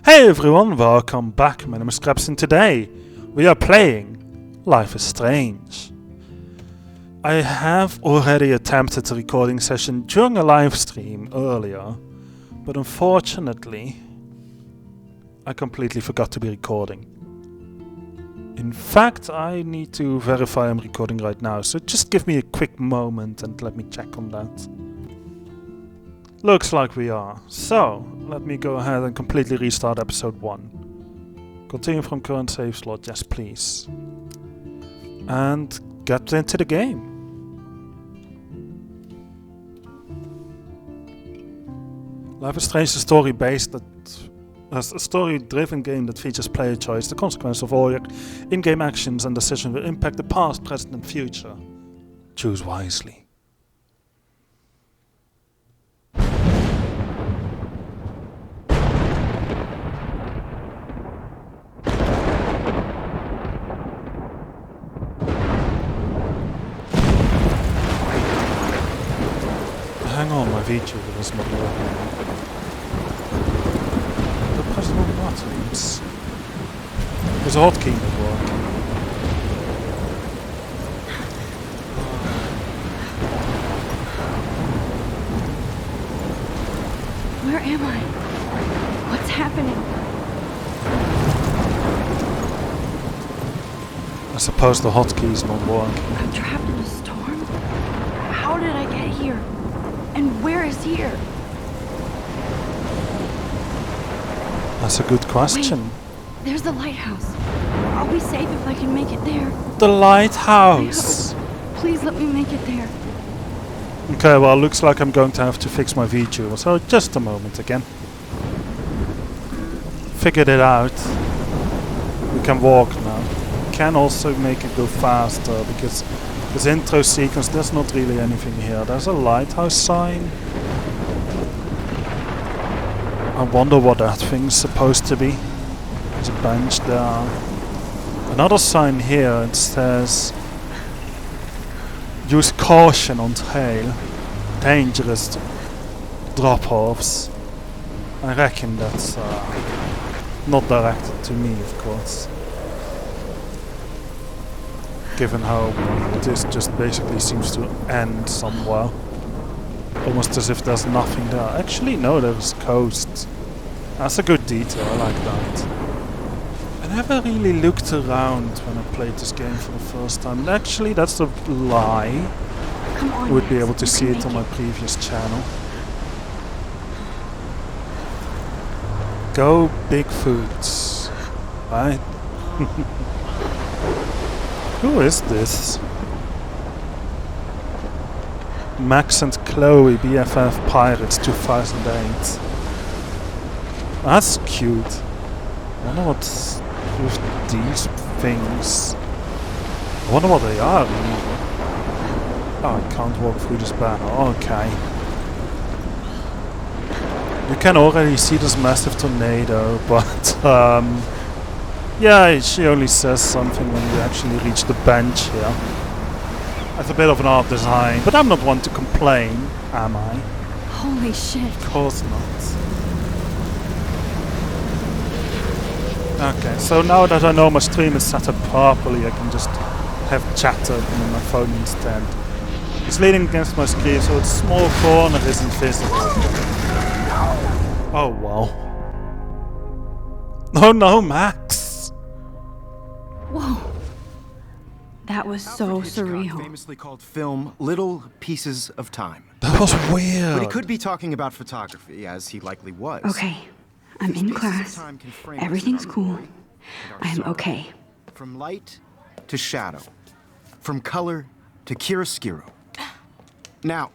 Hey everyone, welcome back. My name is Krebs and today we are playing Life is Strange. I have already attempted a recording session during a live stream earlier, but unfortunately I completely forgot to be recording. In fact, I need to verify I'm recording right now, so just give me a quick moment and let me check on that. Looks like we are. So, let me go ahead and completely restart episode 1. Continue from current save slot, yes please. And get into the game. Life is Strange is a story-driven game that features player choice. The consequence of all your in-game actions and decisions will impact the past, present and future. Choose wisely. Hang on, my VTuber is not working. The press the wrong buttons. There's a hotkey not working. Where am I? What's happening? I suppose the hotkey's not working. I'm trapped in a storm? How did I get here? And where is here? That's a good question. Wait, there's the lighthouse. I'll be safe if I can make it there. The lighthouse! Please let me make it there. Okay, well, looks like I'm going to have to fix my VTuber, so just a moment again. Figured it out. We can walk now. Can also make it go faster, because this intro sequence, there's not really anything here. There's a lighthouse sign. I wonder what that thing's supposed to be. There's a bench there. Another sign here, it says use caution on trail. Dangerous drop-offs. I reckon that's not directed to me, of course. Given how this just basically seems to end somewhere. Almost as if there's nothing there. Actually, no, there's coast. That's a good detail, I like that. I never really looked around when I played this game for the first time. Actually, that's a lie. Come on, You would be Max, able to you see can it on my make previous channel. Go Bigfoots. Right? Who is this? Max and Chloe, BFF Pirates 2008. That's cute. I wonder what's with these things. I wonder what they are even. Oh, I can't walk through this banner. Okay. You can already see this massive tornado, but yeah, she only says something when you actually reach the bench here. That's a bit of an odd design, but I'm not one to complain, am I? Holy shit. Of course not. Okay, so now that I know my stream is set up properly, I can just have chatter open on my phone instead. It's leaning against my screen, so its small corner isn't visible. Oh wow. Oh no, Max! Whoa. That was so surreal. Famously called film Little Pieces of Time. That was weird. But he could be talking about photography, as he likely was. Okay, I'm in class. Everything's cool. I'm okay. From light to shadow. From color to chiaroscuro. Now,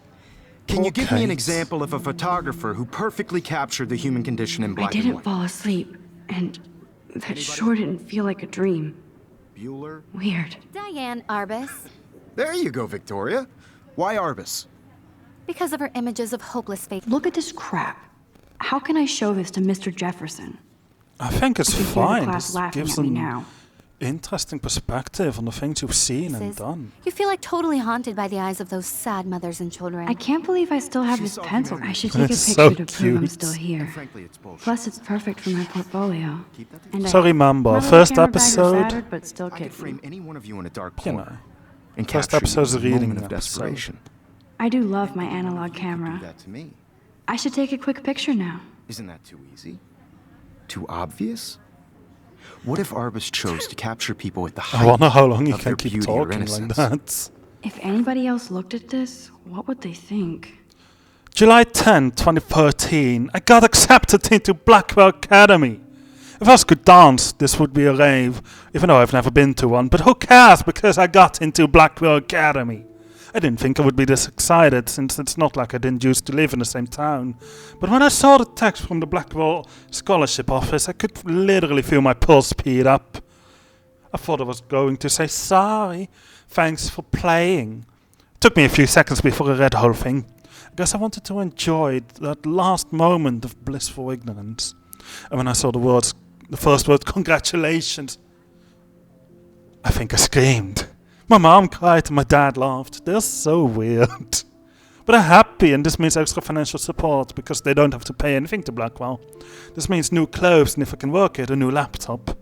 can you give me an example of a photographer who perfectly captured the human condition in black and I didn't white? fall asleep, and that sure didn't feel like a dream. Bueller? Weird. Diane Arbus. There you go, Victoria. Why Arbus? Because of her images of hopeless fate. Look at this crap. How can I show this to Mr. Jefferson? I think it's I can hear the fine. class This laughing gives at me them now. interesting perspective on the things you've seen and done. You feel like totally haunted by the eyes of those sad mothers and children. I can't believe I still have this pencil. I should take a It's picture so to prove I'm cute. still here. Frankly, it's bullshit. Plus, it's perfect for my portfolio. And So remember, my little first camera bag is episode, shattered, but still I could kicks frame me. any one of you in a dark you corner know, and first capture you episode's in a a reading moment of episode. desperation. I do love my analog Do camera. that to me. I should take a quick picture now. Isn't that too easy? Too obvious? What if Arbus chose to capture people at the I height wonder how long you of can their keep beauty or talking like innocence? that. If anybody else looked at this, what would they think? July 10, 2013, I got accepted into Blackwell Academy. If I was good dance, this would be a rave, even though I've never been to one, but who cares because I got into Blackwell Academy. I didn't think I would be this excited, since it's not like I didn't used to live in the same town. But when I saw the text from the Blackwell Scholarship Office, I could literally feel my pulse speed up. I thought I was going to say sorry, thanks for playing. It took me a few seconds before I read the whole thing. I guess I wanted to enjoy that last moment of blissful ignorance. And when I saw the first word, congratulations, I think I screamed. My mom cried and my dad laughed. They're so weird. But I'm happy, and this means extra financial support because they don't have to pay anything to Blackwell. This means new clothes, and if I can work it, a new laptop.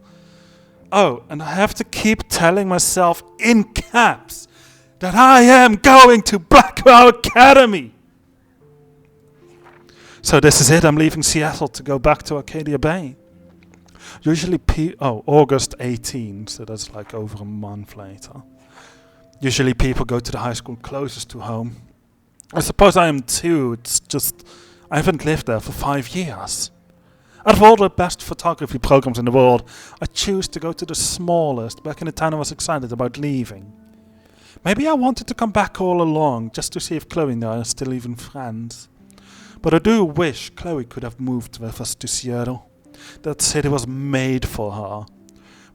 Oh, and I have to keep telling myself in caps that I am going to Blackwell Academy. So this is it. I'm leaving Seattle to go back to Arcadia Bay. Usually August 18, so that's like over a month later. Usually people go to the high school closest to home. I suppose I am too, it's just I haven't lived there for 5 years. Out of all the best photography programs in the world, I choose to go to the smallest back in the town I was excited about leaving. Maybe I wanted to come back all along, just to see if Chloe and I are still even friends. But I do wish Chloe could have moved with us to Seattle. That city was made for her.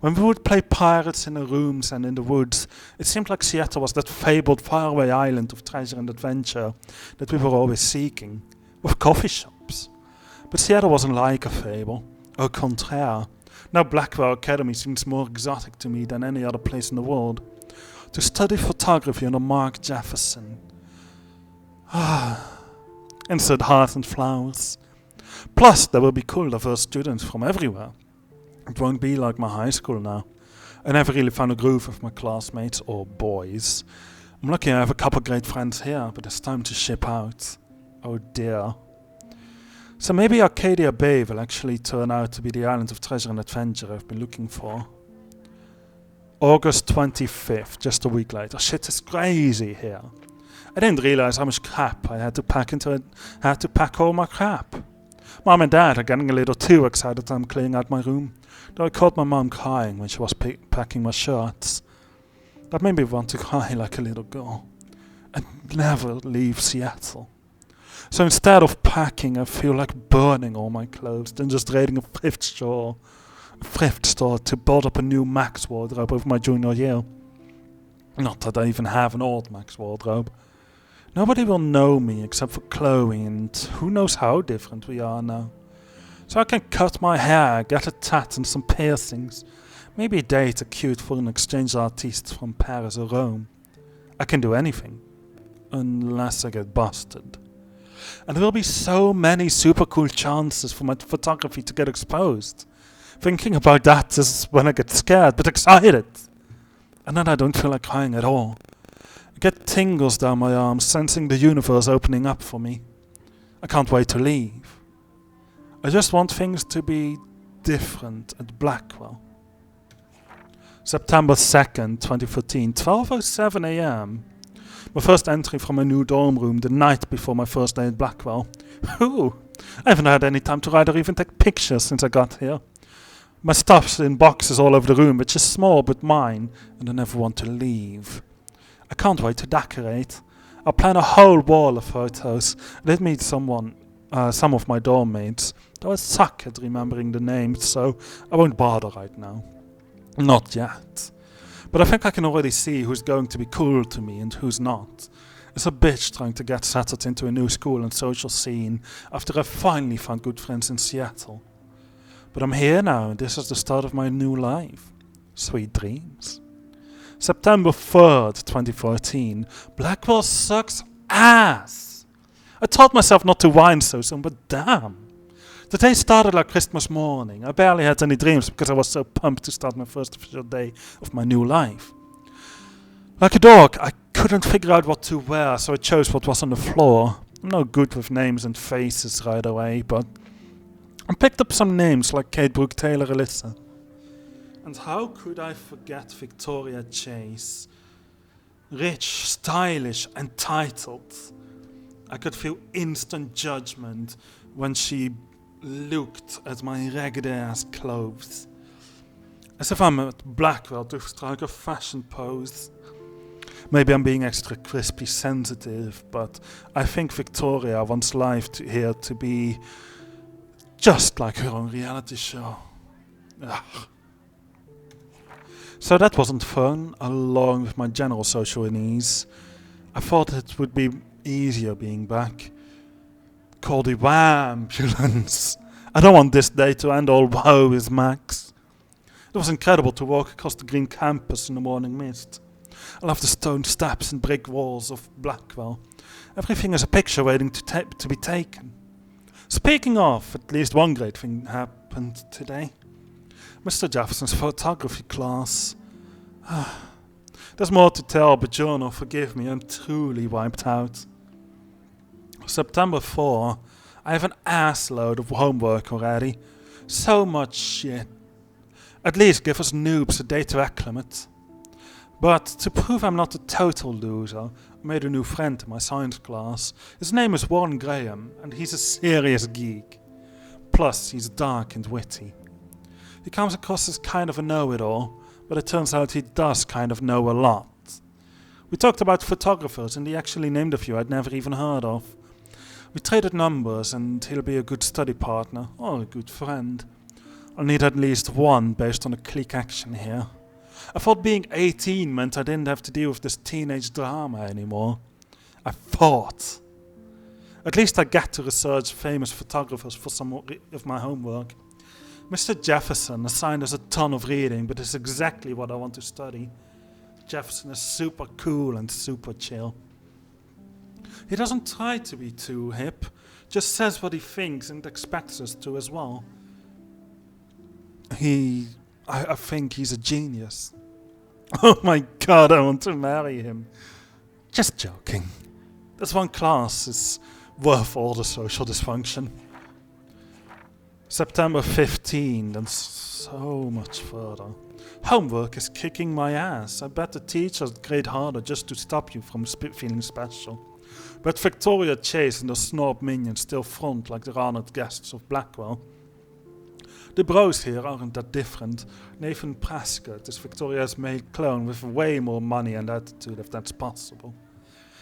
When we would play pirates in the rooms and in the woods, it seemed like Seattle was that fabled faraway island of treasure and adventure that we were always seeking, with coffee shops. But Seattle wasn't like a fable. Au contraire. Now Blackwell Academy seems more exotic to me than any other place in the world. To study photography under Mark Jefferson. Insert heart and flowers. Plus, there will be cool, diverse students from everywhere. It won't be like my high school now. I never really found a groove with my classmates or boys. I'm lucky I have a couple great friends here, but it's time to ship out. Oh dear. So maybe Arcadia Bay will actually turn out to be the island of treasure and adventure I've been looking for. August 25th, just a week later. Shit is crazy here. I didn't realize how much crap I had to pack had to pack all my crap. Mom and Dad are getting a little too excited that I'm cleaning out my room, though I caught my mom crying when she was packing my shirts. That made me want to cry like a little girl and never leave Seattle. So instead of packing, I feel like burning all my clothes, then just raiding a thrift store to build up a new Max wardrobe over my junior year. Not that I even have an old Max wardrobe. Nobody will know me except for Chloe, and who knows how different we are now. So I can cut my hair, get a tat and some piercings, maybe date a cute foreign exchange artiste from Paris or Rome. I can do anything, unless I get busted. And there will be so many super cool chances for my photography to get exposed. Thinking about that is when I get scared, but excited. And then I don't feel like crying at all. I get tingles down my arms, sensing the universe opening up for me. I can't wait to leave. I just want things to be different at Blackwell. September 2nd, 2014, 12:07 a.m. My first entry from my new dorm room the night before my first day at Blackwell. Whew! I haven't had any time to write or even take pictures since I got here. My stuff's in boxes all over the room, which is small but mine, and I never want to leave. I can't wait to decorate. I'll plan a whole wall of photos. Let me meet some of my dorm mates, though I suck at remembering the names, so I won't bother right now. Not yet. But I think I can already see who's going to be cool to me and who's not. It's a bitch trying to get settled into a new school and social scene after I finally found good friends in Seattle. But I'm here now, and this is the start of my new life. Sweet dreams. September 3rd, 2014. Blackwell sucks ass. I told myself not to whine so soon, but damn. The day started like Christmas morning. I barely had any dreams because I was so pumped to start my first official day of my new life. Like a dog, I couldn't figure out what to wear, so I chose what was on the floor. I'm no good with names and faces right away, but I picked up some names like Kate, Brooke, Taylor, Alyssa. And how could I forget Victoria Chase? Rich, stylish, entitled. I could feel instant judgment when she looked at my ragged ass clothes. As if I'm at Blackwell to strike a fashion pose. Maybe I'm being extra crispy sensitive, but I think Victoria wants life here to be just like her own reality show. Ugh. So that wasn't fun, along with my general social unease. I thought it would be easier being back. Call the ambulance. I don't want this day to end all woe is Max. It was incredible to walk across the green campus in the morning mist. I love the stone steps and brick walls of Blackwell. Everything is a picture waiting to be taken. Speaking of, at least one great thing happened today. Mr. Jefferson's photography class. There's more to tell, but Journal, forgive me, I'm truly wiped out. September 4, I have an ass load of homework already. So much shit. At least give us noobs a day to acclimate. But to prove I'm not a total loser, I made a new friend in my science class. His name is Warren Graham, and he's a serious geek. Plus, he's dark and witty. He comes across as kind of a know-it-all, but it turns out he does kind of know a lot. We talked about photographers, and he actually named a few I'd never even heard of. We traded numbers, and he'll be a good study partner, or a good friend. I'll need at least one based on a clique action here. I thought being 18 meant I didn't have to deal with this teenage drama anymore. I thought. At least I get to research famous photographers for some of my homework. Mr. Jefferson assigned us a ton of reading, but it's exactly what I want to study. Jefferson is super cool and super chill. He doesn't try to be too hip, just says what he thinks and expects us to as well. I think he's a genius. Oh my god, I want to marry him. Just joking. This one class is worth all the social dysfunction. September 15th and so much further. Homework is kicking my ass. I bet the teachers grade harder just to stop you from feeling special. But Victoria Chase and the snob minions still front like the honored guests of Blackwell. The bros here aren't that different. Nathan Prescott is Victoria's male clone with way more money and attitude, if that's possible.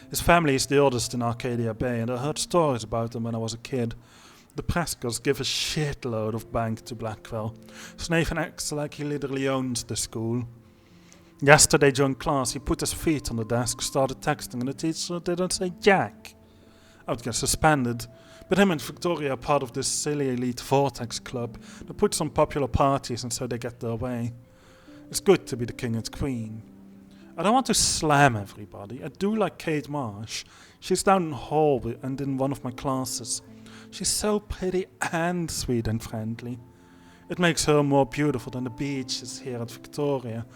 His family is the oldest in Arcadia Bay, and I heard stories about them when I was a kid. The Prescotts give a shitload of bank to Blackwell, so Nathan acts like he literally owns the school. Yesterday during class, he put his feet on the desk, started texting, and the teacher didn't say jack. I would get suspended. But him and Victoria are part of this silly elite Vortex club that puts on popular parties and so they get their way. It's good to be the king and queen. I don't want to slam everybody. I do like Kate Marsh. She's down in the hall and in one of my classes. She's so pretty and sweet and friendly. It makes her more beautiful than the beaches here at Victoria.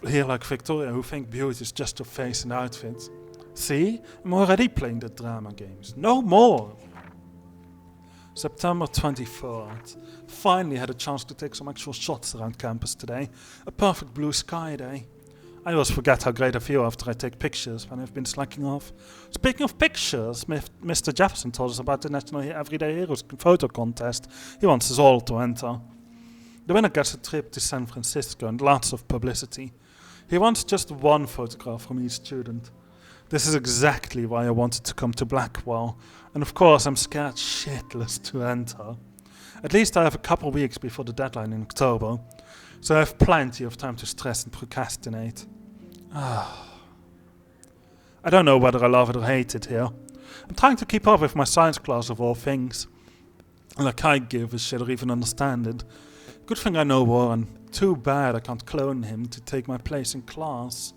Here like Victoria, who think beauty is just her face and outfit. See? I'm already playing the drama games. No more! September 23rd. Finally had a chance to take some actual shots around campus today. A perfect blue sky day. I always forget how great I feel after I take pictures when I've been slacking off. Speaking of pictures, Mr. Jefferson told us about the National Everyday Heroes photo contest. He wants us all to enter. The winner gets a trip to San Francisco and lots of publicity. He wants just one photograph from each student. This is exactly why I wanted to come to Blackwell, and of course I'm scared shitless to enter. At least I have a couple weeks before the deadline in October, so I have plenty of time to stress and procrastinate. I don't know whether I love it or hate it here. I'm trying to keep up with my science class of all things. Like I give a shit or even understand it. Good thing I know Warren. Too bad I can't clone him to take my place in class.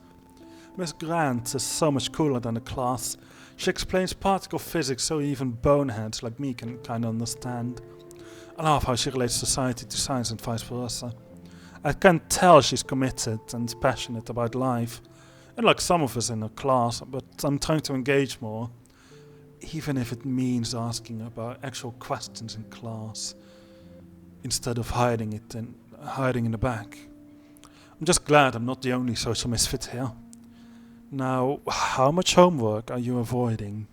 Miss Grant is so much cooler than the class. She explains particle physics so even boneheads like me can kinda understand. I love how she relates society to science and vice versa. I can tell she's committed and passionate about life. Unlike some of us in her class, but I'm trying to engage more. Even if it means asking about actual questions in class, instead of hiding in the back. I'm just glad I'm not the only social misfit here. Now, how much homework are you avoiding?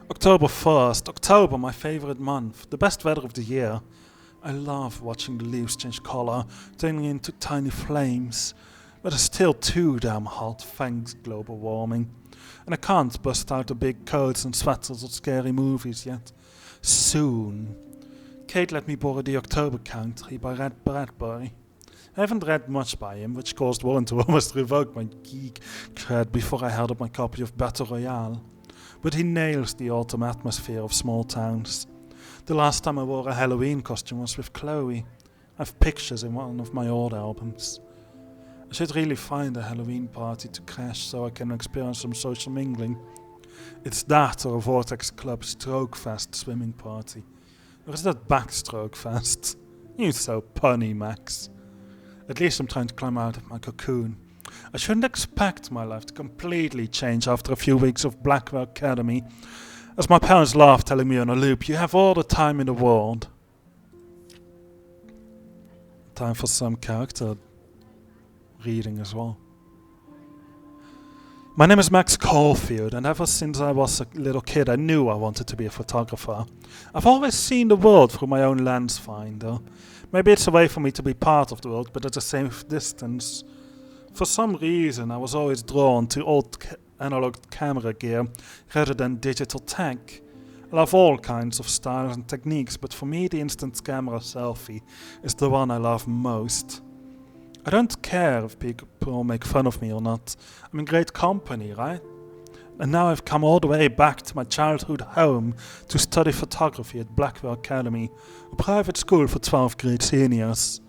October 1st. October, my favorite month. The best weather of the year. I love watching the leaves change color, turning into tiny flames. But it's still too damn hot, thanks global warming. And I can't bust out the big coats and sweaters or scary movies yet. Soon. Kate let me borrow The October Country by Red Bradbury. I haven't read much by him, which caused Warren to almost revoke my geek cred before I held up my copy of Battle Royale. But he nails the autumn atmosphere of small towns. The last time I wore a Halloween costume was with Chloe. I have pictures in one of my old albums. I should really find a Halloween party to crash so I can experience some social mingling. It's that or a Vortex Club Stroke Fest swimming party. Or is that Backstroke Fest? You so punny, Max. At least I'm trying to climb out of my cocoon. I shouldn't expect my life to completely change after a few weeks of Blackwell Academy, as my parents laugh telling me on a loop, you have all the time in the world. Time for some character reading as well. My name is Max Caulfield, and ever since I was a little kid I knew I wanted to be a photographer. I've always seen the world through my own lens finder. Maybe it's a way for me to be part of the world, but at the same distance. For some reason I was always drawn to old analog camera gear rather than digital tech. I love all kinds of styles and techniques, but for me the instant camera selfie is the one I love most. I don't care if people make fun of me or not. I'm in great company, right? And now I've come all the way back to my childhood home to study photography at Blackwell Academy, a private school for 12th grade seniors.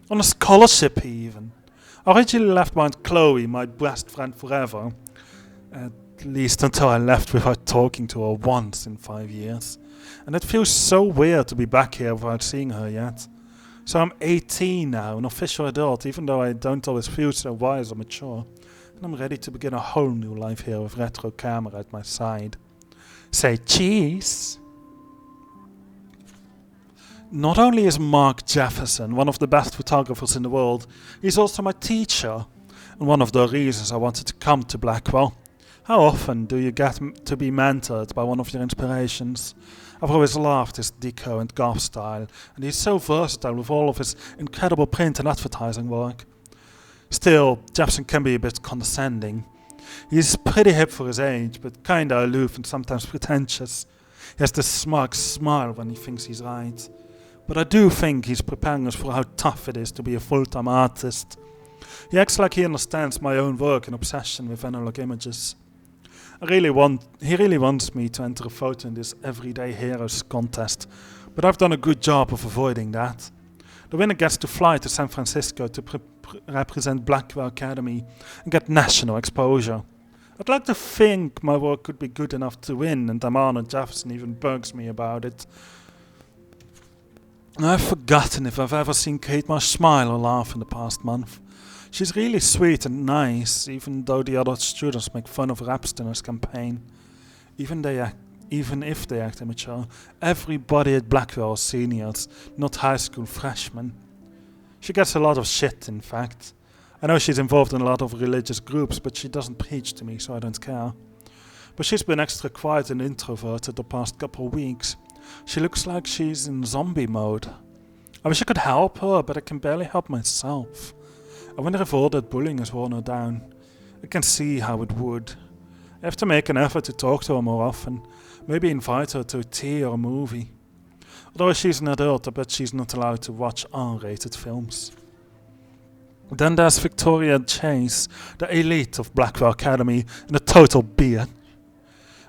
On a scholarship even. I originally left behind Chloe, my best friend forever. At least until I left without talking to her once in 5 years. And it feels so weird to be back here without seeing her yet. So I'm 18 now, an official adult, even though I don't always feel so wise or mature. And I'm ready to begin a whole new life here with retro camera at my side. Say cheese! Not only is Mark Jefferson one of the best photographers in the world, he's also my teacher, and one of the reasons I wanted to come to Blackwell. How often do you get to be mentored by one of your inspirations? I've always loved his deco and goth style, and he's so versatile with all of his incredible print and advertising work. Still, Jefferson can be a bit condescending. He's pretty hip for his age, but kinda aloof and sometimes pretentious. He has this smug smile when he thinks he's right. But I do think he's preparing us for how tough it is to be a full-time artist. He acts like he understands my own work and obsession with analog images. He really wants me to enter a photo in this Everyday Heroes contest, but I've done a good job of avoiding that. The winner gets to fly to San Francisco to represent Blackwell Academy and get national exposure. I'd like to think my work could be good enough to win, and I'm honored Jefferson even bugs me about it. I've forgotten if I've ever seen Kate Marsh smile or laugh in the past month. She's really sweet and nice, even though the other students make fun of her abstinence campaign. Even if they act immature, everybody at Blackwell is seniors, not high school freshmen. She gets a lot of shit, in fact. I know she's involved in a lot of religious groups, but she doesn't preach to me, so I don't care. But she's been extra quiet and introverted the past couple of weeks. She looks like she's in zombie mode. I wish I could help her, but I can barely help myself. I wonder if all that bullying has worn her down. I can see how it would. I have to make an effort to talk to her more often. Maybe invite her to a tea or a movie. Although she's an adult, I bet she's not allowed to watch R-rated films. Then there's Victoria Chase, the elite of Blackwell Academy, and a total bitch.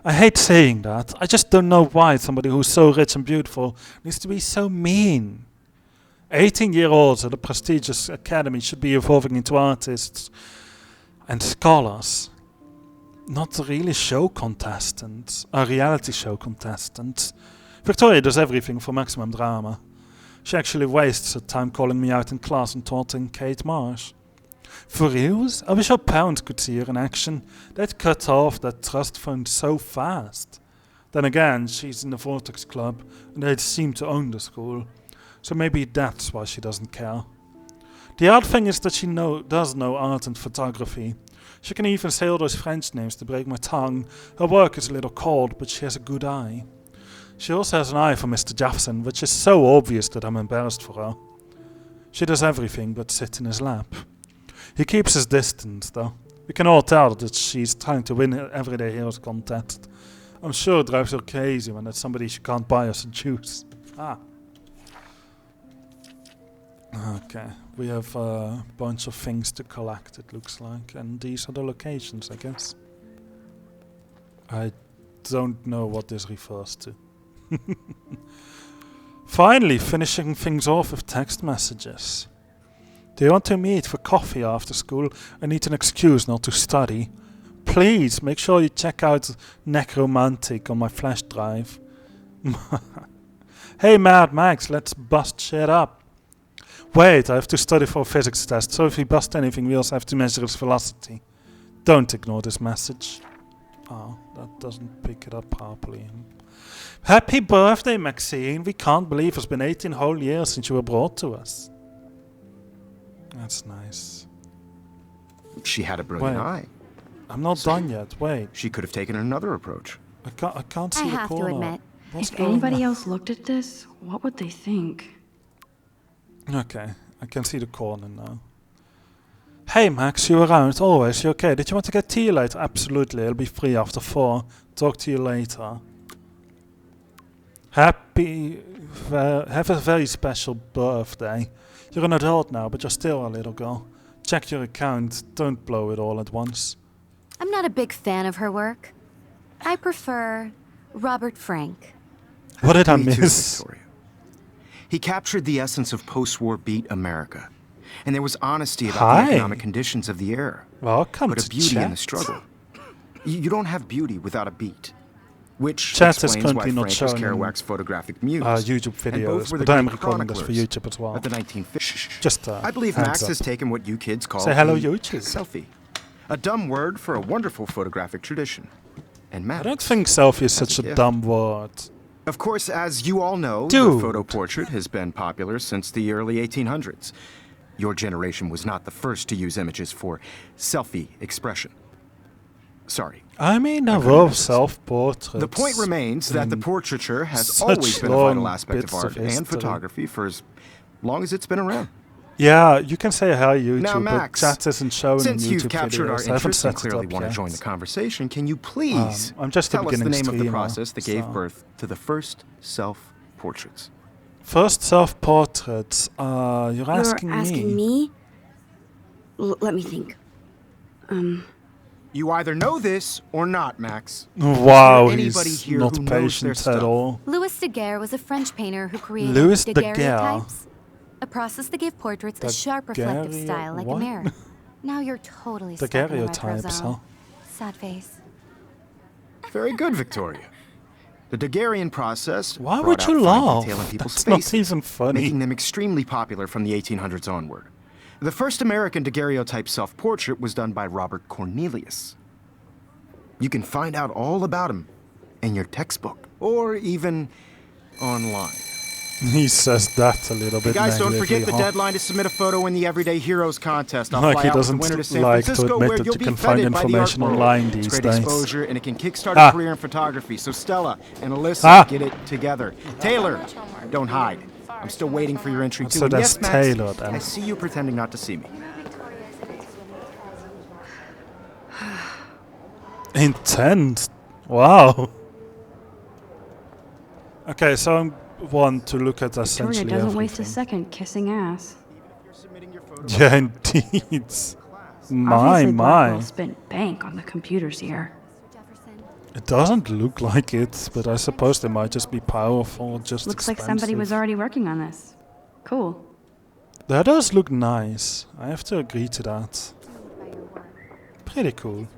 I hate saying that. I just don't know why somebody who's so rich and beautiful needs to be so mean. 18-year-olds at a prestigious academy should be evolving into artists and scholars. Not really show contestants, or reality show contestants. Victoria does everything for maximum drama. She actually wastes her time calling me out in class and taunting Kate Marsh. For reals? I wish her parents could see her in action. They'd cut off that trust fund so fast. Then again, she's in the Vortex Club, and they seem to own the school. So maybe that's why she doesn't care. The odd thing is that she does know art and photography. She can even say all those French names to break my tongue. Her work is a little cold, but she has a good eye. She also has an eye for Mr. Jefferson, which is so obvious that I'm embarrassed for her. She does everything but sit in his lap. He keeps his distance, though. We can all tell that she's trying to win an Everyday Heroes contest. I'm sure it drives her crazy when it's somebody she can't buy us a juice. Okay, we have a bunch of things to collect, it looks like, and these are the locations, I guess. I don't know what this refers to. Finally, finishing things off with text messages. Do you want to meet for coffee after school? I need an excuse not to study. Please, make sure you check out Necromantic on my flash drive. Hey Mad Max, let's bust shit up. Wait, I have to study for a physics test, so if we bust anything, we also have to measure its velocity. Don't ignore this message. Oh, that doesn't pick it up properly. Happy birthday, Maxine. We can't believe it's been 18 whole years since you were brought to us. That's nice. She had a brilliant eye. I'm not done yet. Wait. She could have taken another approach. I can't see the corner. I have to admit. If anybody else looked at this, what would they think? Okay, I can see the corner now. Hey Max, you around? Always, you okay? Did you want to get tea later? Absolutely, I'll be free after 4. Talk to you later. Have a very special birthday. You're an adult now, but you're still a little girl. Check your account, don't blow it all at once. I'm not a big fan of her work. I prefer Robert Frank. What did I Me too, miss? Victoria. He captured the essence of post-war beat America. And there was honesty about the economic conditions of the era. Welcome but a to beauty chat. in the struggle. You don't have beauty without a beat. Which Chat is explains why currently not Frank was shown in Kerouac's photographic muse. YouTube and both videos, were the but I'm great recording this for chroniclers YouTube as well. of the 1950s. Just I believe hands Max up. has taken what you kids call Say hello, the YouTube. selfie. A dumb word for a wonderful photographic tradition. And Max, I don't think selfie is That's such a a gift. dumb word. Of course, as you all know, Dude. the photo portrait has been popular since the early 1800s. Your generation was not the first to use images for selfie expression. Sorry. I mean, I love self-portraits. The point remains that the in portraiture has such always been a vital long aspect of bits of art and history. photography for as long as it's been around. Yeah, you can say hi YouTube, Now, Max, but chat isn't showing since in YouTube you've captured our videos. I haven't interest and set it clearly up want to yet. join the conversation, can you please I'm just a tell us the beginning name of the streamer, process that gave so- birth to the first self-portraits? First self-portraits. You're asking me? Let me think. You either know this or not, Max. Wow, Is there anybody he's here not who knows their patient stuff? at all. Louis Daguerre was a French painter who created Louis daguerreotypes, a process that gave portraits a sharp reflective Daguerre- style like what? a mirror. Now you're totally stuck in the retro Daguerreotypes, zone. huh? Sad face. Very good, Victoria. The Daguerrean process Why brought would out you fine laugh? detail in people's That's not faces, even funny. making them extremely popular from the 1800s onward. The first American daguerreotype self-portrait was done by Robert Cornelius. You can find out all about him in your textbook, or even online. He says that a little bit Guys, don't forget negatively, the huh? deadline to submit a photo in the Everyday Heroes contest. I'll Like fly he out with the doesn't winner to San like to Francisco, admit where that you'll you be can find feted by the art information world. online It's these great days. exposure, and it can kickstart Ah. a career in photography. So Stella and Alyssa, Ah. get it together. Taylor, don't hide. I'm still waiting for your entry too. So And that's yes, Max, Taylor, then. I see you pretending not to see me. Intense. Wow. Okay, so I want to look at Victoria essentially doesn't waste a everything. second kissing ass. Yeah, indeed. My, Obviously, my. Blackwell spent bank on the computers here. Jefferson. It doesn't look like it, but I suppose they might just be powerful, just Looks like expensive. somebody was already working on this. Cool. That does look nice. I have to agree to that. Pretty cool.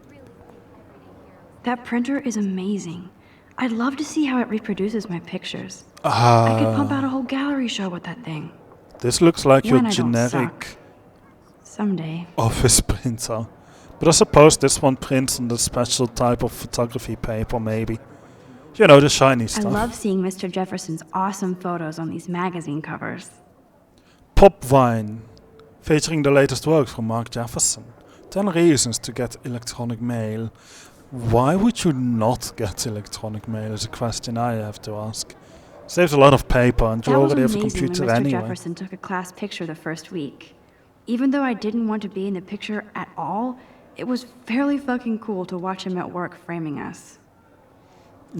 That printer is amazing. I'd love to see how it reproduces my pictures. I could pump out a whole gallery show with that thing. This looks like your When I don't generic suck. Someday. office printer. But I suppose this one prints on the special type of photography paper, maybe. You know, the shiny I stuff. love seeing Mr. Jefferson's awesome photos on these magazine covers. Pop Wine, featuring the latest work from Mark Jefferson. 10 reasons to get electronic mail. Why would you not get electronic mail is a question I have to ask. Saves a lot of paper and you That was already have a amazing computer when Mr. anyway. Jefferson took a class picture the first week. Even though I didn't want to be in the picture at all, it was fairly fucking cool to watch him at work framing us.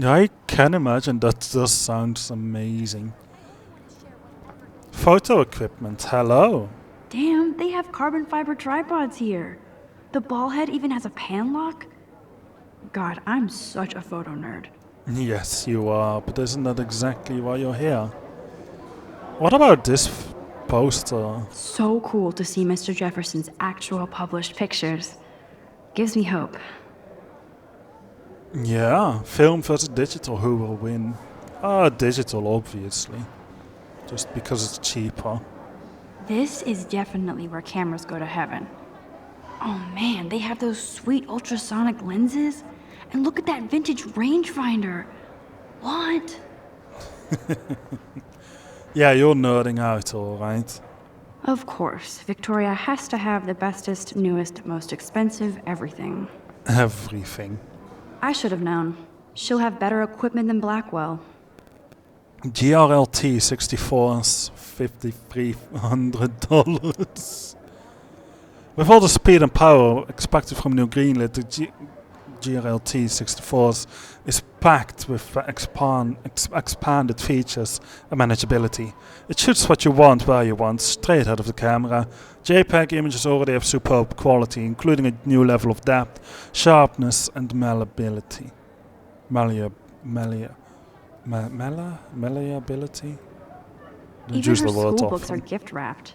I can imagine that does sound amazing. Photo equipment, hello. Damn, they have carbon fiber tripods here. The ball head even has a pan lock. God, I'm such a photo nerd. Yes, you are, but isn't that exactly why you're here? What about this poster? So cool to see Mr. Jefferson's actual published pictures. Gives me hope. Yeah, film versus digital, who will win? Digital, obviously. Just because it's cheaper. This is definitely where cameras go to heaven. Oh man, they have those sweet ultrasonic lenses. And look at that vintage rangefinder. What? Yeah, you're nerding out, alright. Of course, Victoria has to have the bestest, newest, most expensive everything. Everything. I should have known. She'll have better equipment than Blackwell. GRLT 64's $5,300. With all the speed and power expected from New Greenlit, the GRLT 64s is packed with expanded features and manageability. It shoots what you want where you want, straight out of the camera. JPEG images already have superb quality, including a new level of depth, sharpness and malleability. Malleability? Don't Even use her the word school books often. are gift wrapped.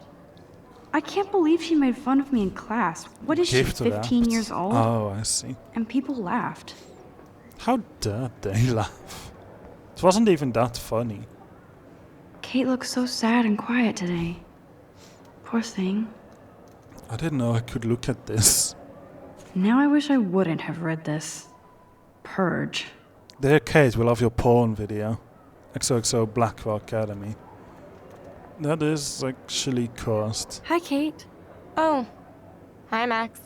I can't believe she made fun of me in class. What is she, Gift 15 wrapped. years old? Oh, I see. And people laughed. How dare they laugh? It wasn't even that funny. Kate looks so sad and quiet today. Poor thing. I didn't know I could look at this. Now I wish I wouldn't have read this. Purge. Dear Kate, we love your porn video. XOXO Blackwell Academy. That is actually cursed. Hi, Kate. Oh. Hi, Max.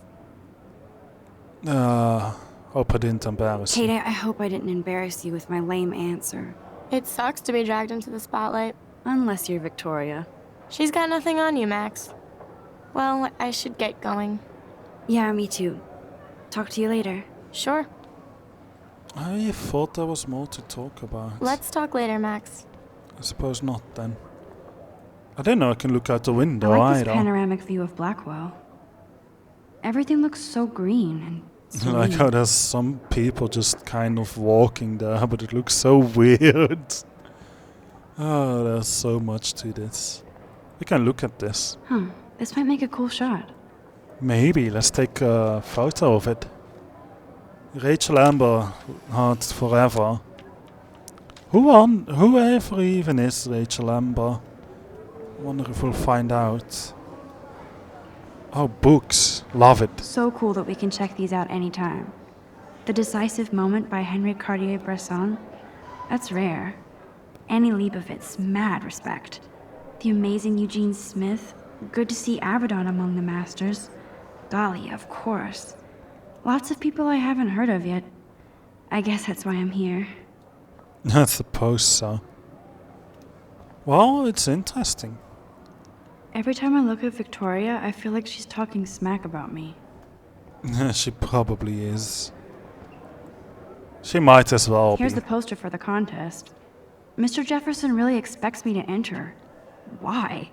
Hope I didn't embarrass Kate, you. I hope I didn't embarrass you with my lame answer. It sucks to be dragged into the spotlight. Unless you're Victoria. She's got nothing on you, Max. Well, I should get going. Yeah, me too. Talk to you later. Sure. I thought there was more to talk about. Let's talk later, Max. I suppose not then. I didn't know I can look out the window I like either. this panoramic view of Blackwell. Everything looks so green and serene. Like how there's some people just kind of walking there, but it looks so weird. Oh, there's so much to this. We can look at this. Huh. This might make a cool shot. Maybe, let's take a photo of it. Rachel Amber had forever. Whoever even is Rachel Amber? I wonder if we'll find out. Oh, books. Love it. So cool that we can check these out anytime. The Decisive Moment by Henry Cartier-Bresson. That's rare. Annie Leibovitz, mad respect. The amazing Eugene Smith. Good to see Avedon among the masters. Golly, of course. Lots of people I haven't heard of yet. I guess that's why I'm here. I suppose so. Well, it's interesting. Every time I look at Victoria, I feel like she's talking smack about me. She probably is. She might as well Here's be. the poster for the contest. Mr. Jefferson really expects me to enter. Why?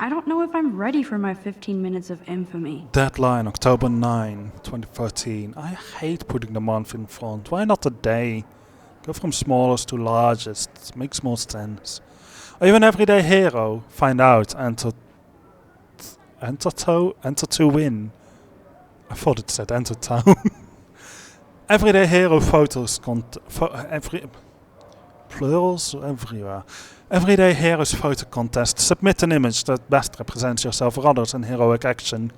I don't know if I'm ready for my 15 minutes of infamy. Deadline, October 9, 2013. I hate putting the month in front. Why not the day? Go from smallest to largest. It makes more sense. Or even Everyday Hero. Find out. Enter to win. I thought it said enter town. Everyday Hero photos plurals everywhere. Everyday Heroes photo contest. Submit an image that best represents yourself or others in heroic action.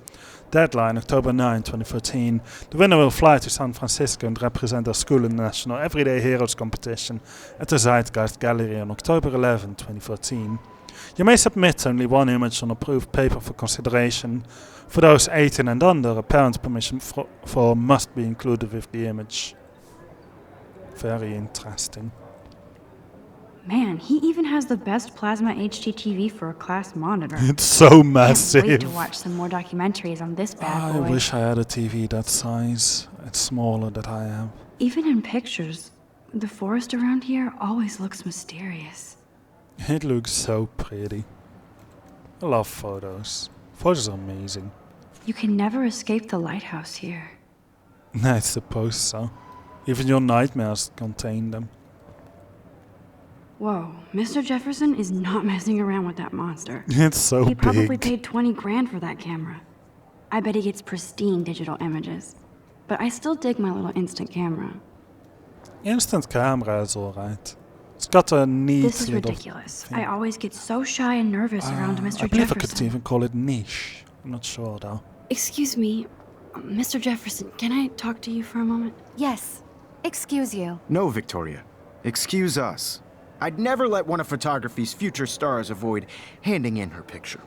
Deadline, October 9, 2014. The winner will fly to San Francisco and represent their school in the National Everyday Heroes competition at the Zeitgeist Gallery on October 11, 2014. You may submit only one image on approved paper for consideration. For those 18 and under, a parent's permission for must be included with the image. Very interesting. Man, he even has the best plasma HDTV for a class monitor. It's so massive. Can't wait to watch some more documentaries on this bad boy. I wish I had a TV that size. It's smaller than I have. Even in pictures, the forest around here always looks mysterious. It looks so pretty. I love photos. Photos are amazing. You can never escape the lighthouse here. I suppose so. Even your nightmares contain them. Whoa, Mr. Jefferson is not messing around with that monster. It's so He probably big. paid 20 grand for that camera. I bet he gets pristine digital images. But I still dig my little instant camera. Instant camera is alright. It's got a neat This is little ridiculous. thing. I always get so shy and nervous around Mr. I believe I could Jefferson. even call it niche. I'm not sure though. Excuse me, Mr. Jefferson, can I talk to you for a moment? Yes. Excuse you. No, Victoria. Excuse us. I'd never let one of photography's future stars avoid handing in her picture.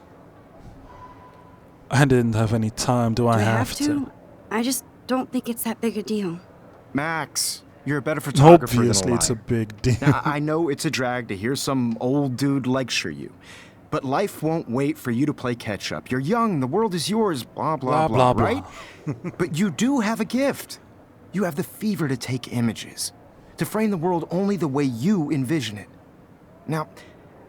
I didn't have any time. Do I have to? I just don't think it's that big a deal. Max, you're a better photographer Obviously, than a it's a liar. big deal. Now, I know it's a drag to hear some old dude lecture you, but life won't wait for you to play catch up. You're young, the world is yours, blah, blah, Blah, blah, blah, right? But you do have a gift. You have the fever to take images, to frame the world only the way you envision it. Now,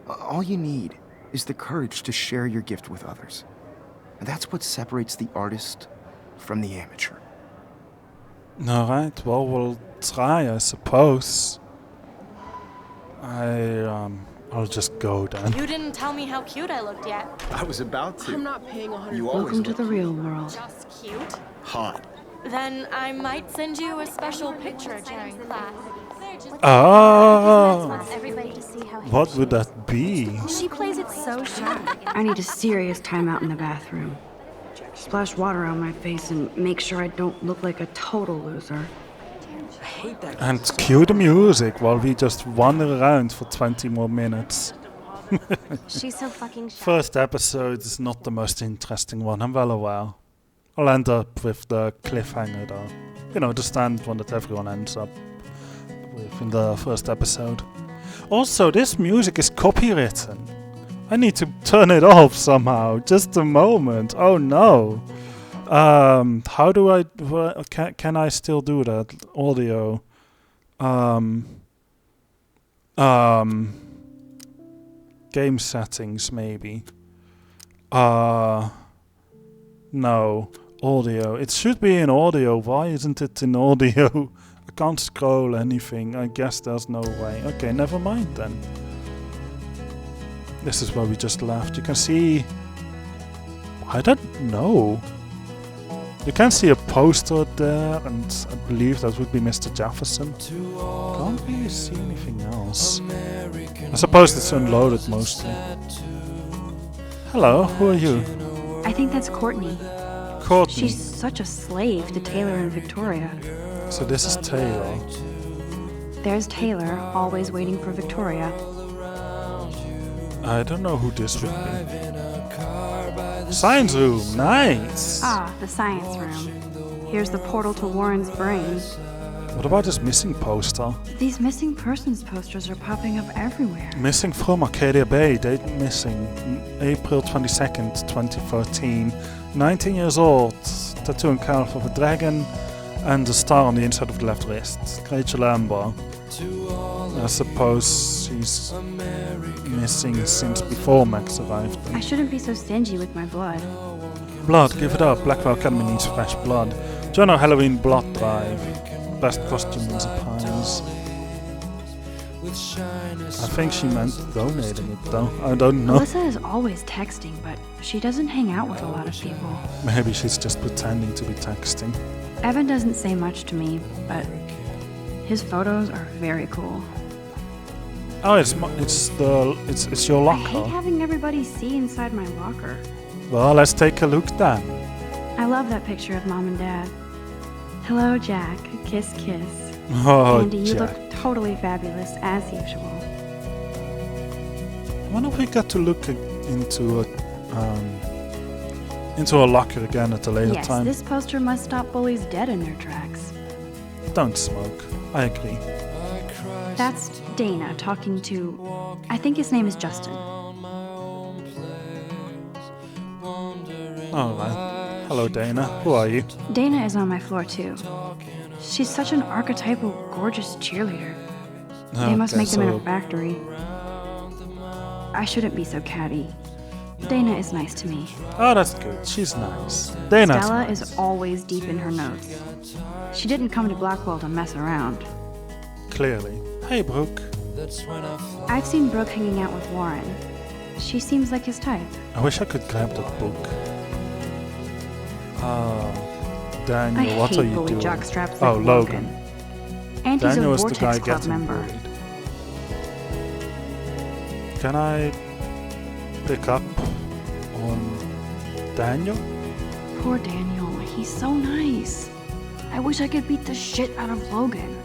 all you need is the courage to share your gift with others. And that's what separates the artist from the amateur. Alright, well, we'll try, I suppose. I'll just go then. You didn't tell me how cute I looked yet. I was about to. I'm not paying 100. You always Welcome to look the real world. Just cute. hot. Then I might send you a special picture during class. Oh, Everybody to see how what would that be? she plays it so shy. I need a serious timeout in the bathroom. Splash water on my face and make sure I don't look like a total loser. I hate that. And cue the music while we just wander around for 20 more minutes. She's so fucking shy. First episode is not the most interesting one, I'm well aware. I'll end up with the cliffhanger though. You know, the standard one that everyone ends up with in the first episode. Also, this music is copywritten. I need to turn it off somehow. Just a moment. Oh no. How do I... Can I still do that? Audio. Game settings, maybe. No. Audio. It should be in audio. Why isn't it in audio? I can't scroll anything. I guess there's no way. Okay, never mind then. This is where we just left. You can see... I don't know. You can see a poster there, and I believe that would be Mr. Jefferson. Can't really see anything else. I suppose it's unloaded mostly. Hello, who are you? I think that's Courtney. Courtney. She's such a slave to Taylor and Victoria. So this is Taylor. There's Taylor, always waiting for Victoria. I don't know who this would be. Science room, nice! Ah, the science room. Here's the portal to Warren's brain. What about this missing poster? These missing persons posters are popping up everywhere. Missing from Arcadia Bay, date missing, April 22nd, 2013. 19 years old, tattoo and calf of a dragon, and a star on the inside of the left wrist. Rachel Amber. I suppose she's missing since before Max arrived. I shouldn't be so stingy with my blood. Blood, give it up. Blackwell Academy needs fresh blood. Join our Halloween blood drive. Best costume in surprise. I think she meant donating it though. I don't know. Alyssa is always texting, but she doesn't hang out with a lot of people. Maybe she's just pretending to be texting. Evan doesn't say much to me, but his photos are very cool. Oh, it's your I hate locker. having everybody see inside my locker. Well, let's take a look then. I love that picture of Mom and Dad. Hello, Jack. Kiss, kiss. Oh, Andy, you Jack. look totally fabulous, as usual. I wonder if we got to look into a locker again at a later Yes, time. this poster must stop bullies dead in their tracks. Don't smoke. I agree. That's Dana talking to... I think his name is Justin. Alright. Hello, Dana. Who are you? Dana is on my floor, too. She's such an archetypal, gorgeous cheerleader. They must Okay, make them in so- a factory. I shouldn't be so catty. Dana is nice to me. Oh, that's good. She's nice. Dana's Stella nice. is always deep in her notes. She didn't come to Blackwell to mess around. Clearly. Hey, Brooke. I've seen Brooke hanging out with Warren. She seems like his type. I wish I could grab that book. I Daniel, what are hate you bully doing? jockstraps Oh, like Logan. And he's Daniel a is the guy Vortex Club getting member. bullied. Can I pick up on Daniel? Poor Daniel, he's so nice. I wish I could beat the shit out of Logan.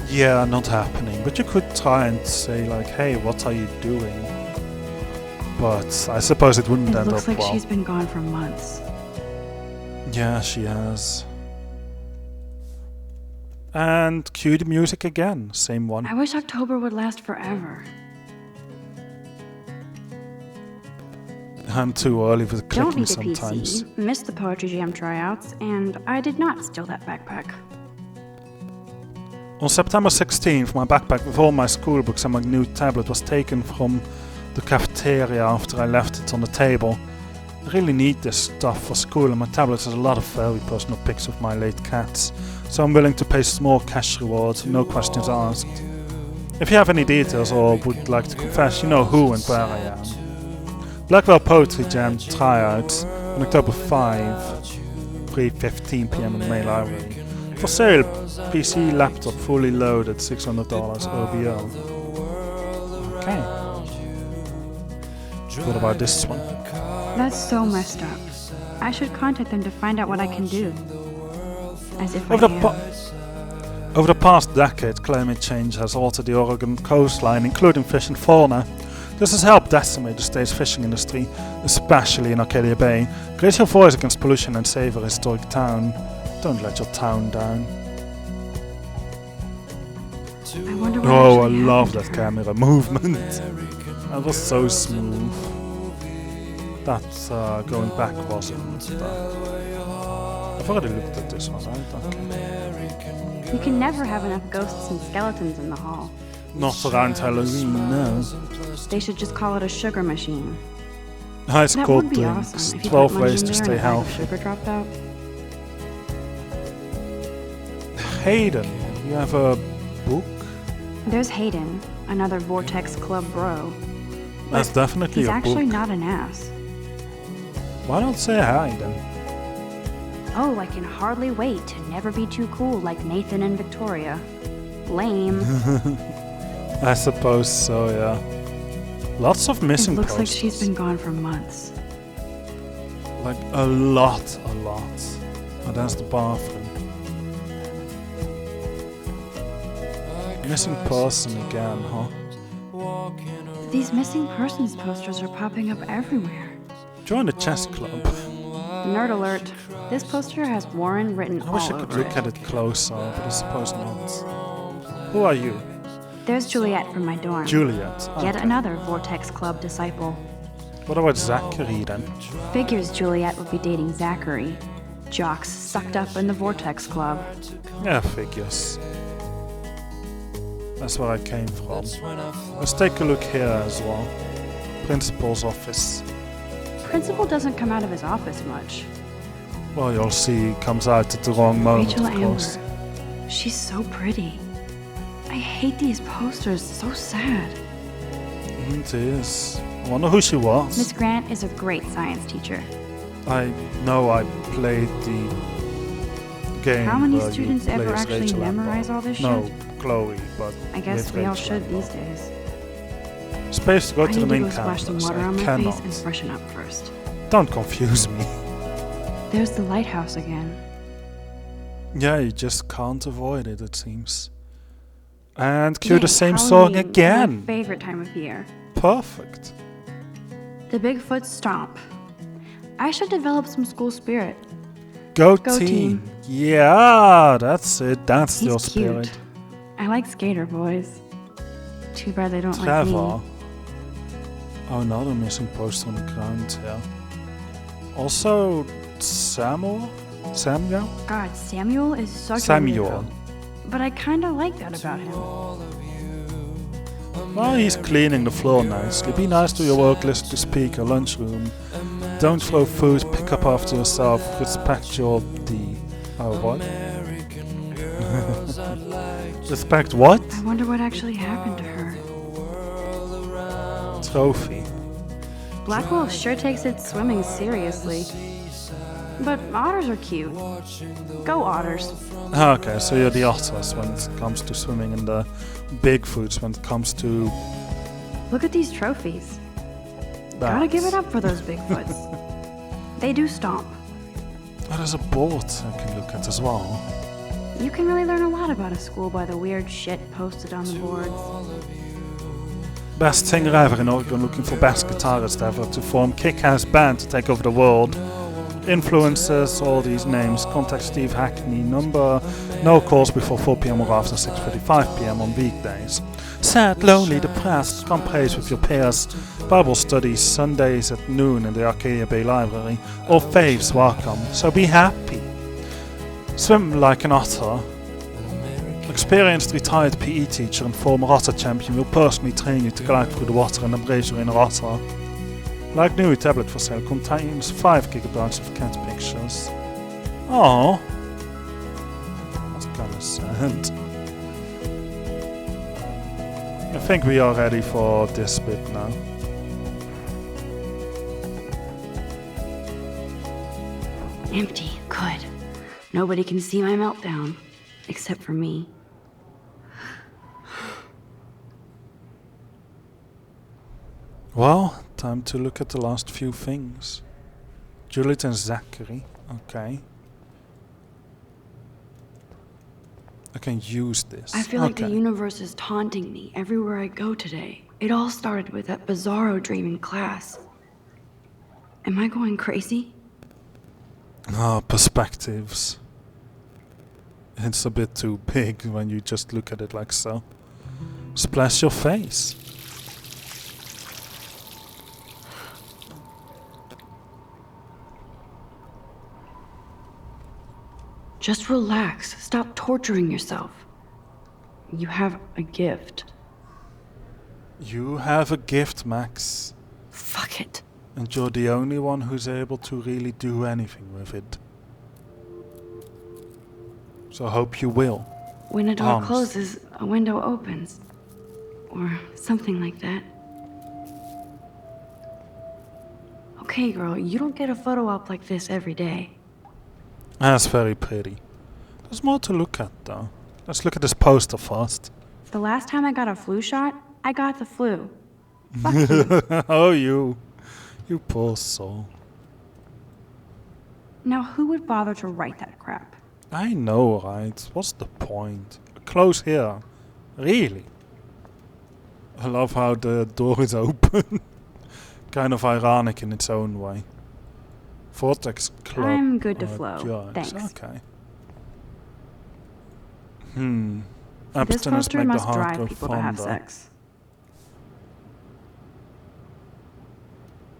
Yeah, not happening. But you could try and say like, hey, what are you doing? But I suppose it wouldn't It end looks up like well. she's been gone for months. Yeah, she has. And cue the music again. Same one. I wish October would last forever. I'm too early with Don't clicking need a sometimes. PC, missed the Poetry Jam tryouts, and I did not steal that backpack. On September 16th, my backpack with all my school books and my new tablet was taken from the cafeteria after I left it on the table. I really need this stuff for school, and my tablet has a lot of very personal pics of my late cats, so I'm willing to pay small cash reward, no questions asked. If you have any details or would like to confess, you know who and where I am. Blackwell Poetry Jam tryouts on October 5, 3:15 PM in the main library. For sale, PC laptop fully loaded, $600 OBO. Okay. What about this one? That's so messed up. I should contact them to find out what I can do. As if I Over do. Over the past decade, climate change has altered the Oregon coastline, including fish and fauna. This has helped decimate the state's fishing industry, especially in Arcadia Bay. Raise your voice against pollution and save a historic town. Don't let your town down. I wonder what Oh, I actually love happened that to her. camera movement. That was so smooth. That going back wasn't. I've already looked at this one, right? Okay. You can never have enough ghosts and skeletons in the hall. Not around Halloween, no. They should just call it a sugar machine. Ice That cold would be drinks. awesome if you 12 put ways lunch to in stay there and a bag of healthy. sugar dropped out. Hayden, you have a book? There's Hayden, another Vortex Club bro. That's But definitely He's a actually book. not an ass. Why not say Hayden? Oh, I can hardly wait to never be too cool like Nathan and Victoria. Lame. I suppose so, yeah. Lots of It missing looks like posters. she's been gone for months. Like a lot. And there's the bathroom. Missing person again, huh? These missing persons posters are popping up everywhere. Join the chess club. Nerd alert. This poster has Warren written I wish all I could over look it. at it closer, but I suppose not. Who are you? There's Juliet from my dorm. Juliet. Yet Okay. another Vortex Club disciple. What about Zachary then? Figures Juliet would be dating Zachary. Jocks sucked up in the Vortex Club. Yeah, figures. That's where I came from. Let's take a look here as well. Principal's office. Principal doesn't come out of his office much. Well, you'll see he comes out at the wrong moment, Rachel of course. Amber. She's so pretty. I hate these posters, so sad. It is. I wonder who she was. Miss Grant is a great science teacher. I know I played the game. How many where you students play ever as actually Rachel Amber. memorize all this No, shit? Chloe, but I guess with we all Rachel should Amber. these days. Supposed to go I to the need to main go splash some campus. water I on my cannot. face and freshen up first. Don't confuse me. There's the lighthouse again. Yeah, you just can't avoid it, it seems. And cue the Yay, same song Halloween, again. My favorite time of year. Perfect. The Bigfoot Stomp. I should develop some school spirit. Go Go team. team. Yeah, that's it. That's He's your cute. spirit. I like skater boys. Too bad they don't like Clever. me. Oh, another missing poster on the ground here. Also, Samuel? Samuel? God, Samuel is such a Samuel. weirdo. But I kinda like that about him. Well, he's cleaning the floor nicely. Be nice to your work, listen to speaker, lunchroom. Don't throw food, pick up after yourself, respect your Oh, what? Respect what? I wonder what actually happened to her. Trophy. Blackwell sure takes its swimming seriously. But otters are cute. Go otters. Okay, so you're the otters when it comes to swimming and the Bigfoots when it comes to Look at these trophies. that. Gotta give it up for those Bigfoots. They do stomp. Oh, there's a board I can look at as well. You can really learn a lot about a school by the weird shit posted on the boards. Best singer ever in Oregon, looking for best guitarist ever to form kick-ass band to take over the world. Influencers, all these names. Contact Steve Hackney. Number, no calls before 4 p.m. or after 6:45 p.m. on weekdays. Sad, lonely, depressed, come praise with your peers. Bible studies Sundays at noon in the Arcadia Bay Library. All faves welcome, so be happy. Swim like an otter. Experienced retired PE teacher and former otter champion will personally train you to glide through the water and embrace your inner otter. Like new tablet for sale, contains 5 gigabytes of cat pictures. Oh, that's kinda sad. I think we are ready for this bit now. Empty. Good. Nobody can see my meltdown. Except for me. Well, time to look at the last few things. Juliet and Zachary. Okay. I can use this. I feel like the Okay. universe is taunting me everywhere I go today. It all started with that bizarro dream in class. Am I going crazy? Perspectives. It's a bit too big when you just look at it like so. Splash your face. Just relax. Stop torturing yourself. You have a gift. You have a gift, Max. Fuck it. And you're the only one who's able to really do anything with it. So I hope you will. When a door Arms. closes, a window opens. Or something like that. Okay, girl, you don't get a photo op like this every day. That's very pretty. There's more to look at though. Let's look at this poster first. The last time I got a flu shot, I got the flu. Fuck you. Oh, you poor soul. Now, who would bother to write that crap? I know, right? What's the point? Close here. Really? I love how the door is open. Kind of ironic in its own way. Vortex Club. I'm good to flow. Drugs. Thanks. Okay. This Abstinence poster make the must heart drive go people to have fonder. sex.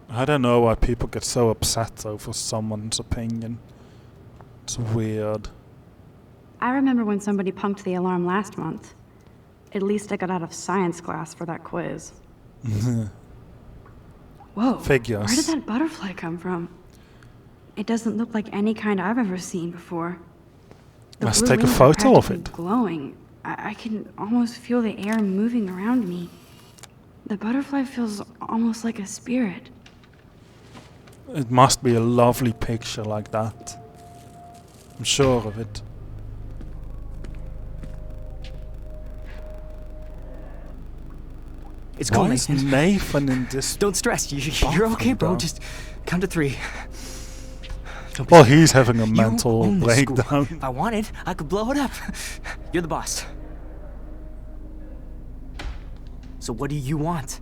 I don't know why people get so upset over someone's opinion. It's weird. I remember when somebody punked the alarm last month. At least I got out of science class for that quiz. Whoa, Figures. where did that butterfly come from? It doesn't look like any kind I've ever seen before. The Let's blue take a wings are photo of practically it. glowing. I can almost feel the air moving around me. The butterfly feels almost like a spirit. It must be a lovely picture like that. I'm sure of it. It's Why cool, is Nathan. Nathan in this? Don't stress. You're okay, bro. though? Just count to 3. Don't be Well, scared. he's having a You mental own this school. breakdown. If I wanted, I could blow it up. You're the boss. So what do you want?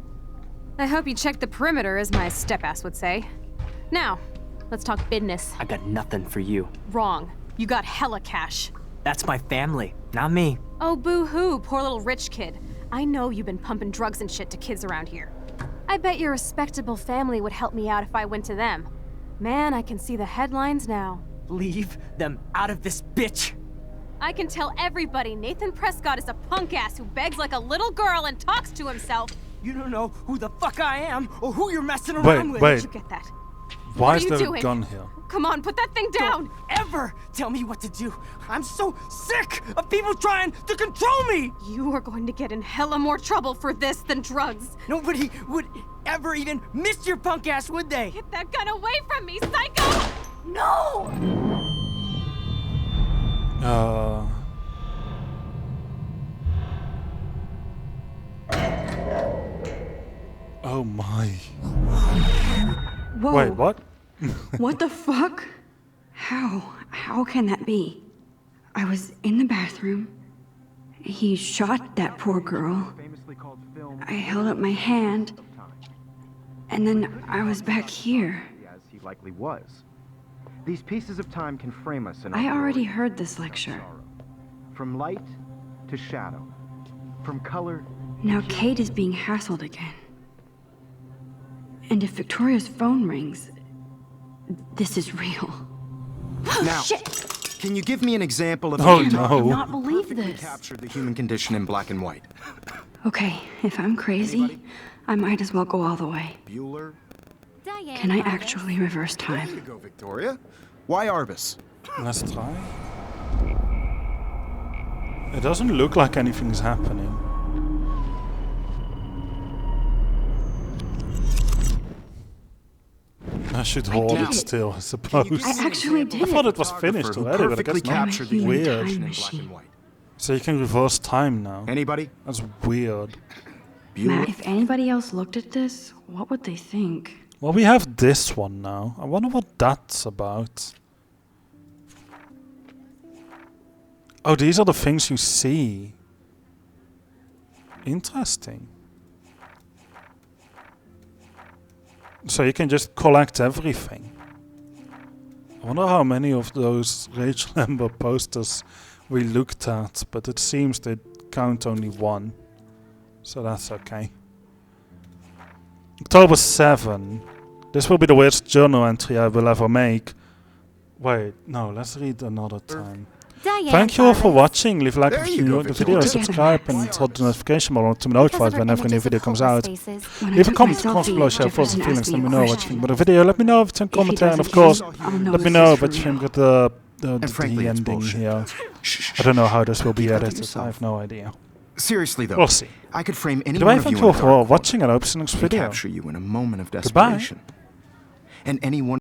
I hope you checked the perimeter, as my step-ass would say. Now, let's talk business. I got nothing for you. Wrong. You got hella cash. That's my family, not me. Oh, boo-hoo, poor little rich kid. I know you've been pumping drugs and shit to kids around here. I bet your respectable family would help me out if I went to them. Man, I can see the headlines now. Leave them out of this bitch. I can tell everybody Nathan Prescott is a punk ass who begs like a little girl and talks to himself. You don't know who the fuck I am or who you're messing around with. Wait. Did you get that? Why What is are you there a doing? gun here? Come on, put that thing down! Don't ever tell me what to do. I'm so sick of people trying to control me. You are going to get in hella more trouble for this than drugs. Nobody would ever even miss your punk ass, would they? Get that gun away from me, psycho! No! Oh my. Whoa. Wait, what? What the fuck? How can that be? I was in the bathroom. He shot that poor girl. I held up my hand. And then I was back here. As he likely was. These pieces of time can frame us in I our already glory heard this and lecture. sorrow. From light to shadow. From color. Now Kate is being hassled again. And if Victoria's phone rings, this is real. Now, Shit! can you give me an example of Oh, a I no. cannot believe perfectly this. captured the human condition in black and white? Okay, if I'm crazy, I might as well go all the way. Bueller? Diane, Can I Arbus. actually reverse There you time? go, Victoria. Why Arbus? Let's try. It doesn't look like anything's happening. I should hold Now, it still, I Can you suppose. give me I an actually example did I thought it. it was finished who already, but I perfectly guess not. captured the Human human Weird. condition in time black machine. and white? So you can reverse time now. Anybody? That's weird. Matt, if anybody else looked at this, what would they think? Well, we have this one now. I wonder what that's about. Oh, these are the things you see. Interesting. So you can just collect everything. I wonder how many of those Rachel Amber posters we looked at, but it seems they count only one. So that's okay. October 7. This will be the weirdest journal entry I will ever make. Wait, no, let's read another time. Diane, Thank you all for Arbus. watching. Leave a like There if you you go, enjoyed the video, Victoria. subscribe and hit the notification bell to be Because notified of her whenever a new images video of comes homeless out. faces. When I Leave a took comment, my comments selfie, below, share your thoughts Jefferson and feelings, asked let me me a know what you question. think about the video, let me know if it's in If he commentary, and of doesn't course, choose, I'll know let me this know is for what you real. think of And frankly, the it's ending bullshit. here. I don't know how this will be Keep that to edited, I yourself. have no idea. Seriously though, We'll see. I could frame any Anyway, one of thank you you all in a for dark watching and I hope to see you next and video. capture you in a moment of Goodbye. desperation. And any one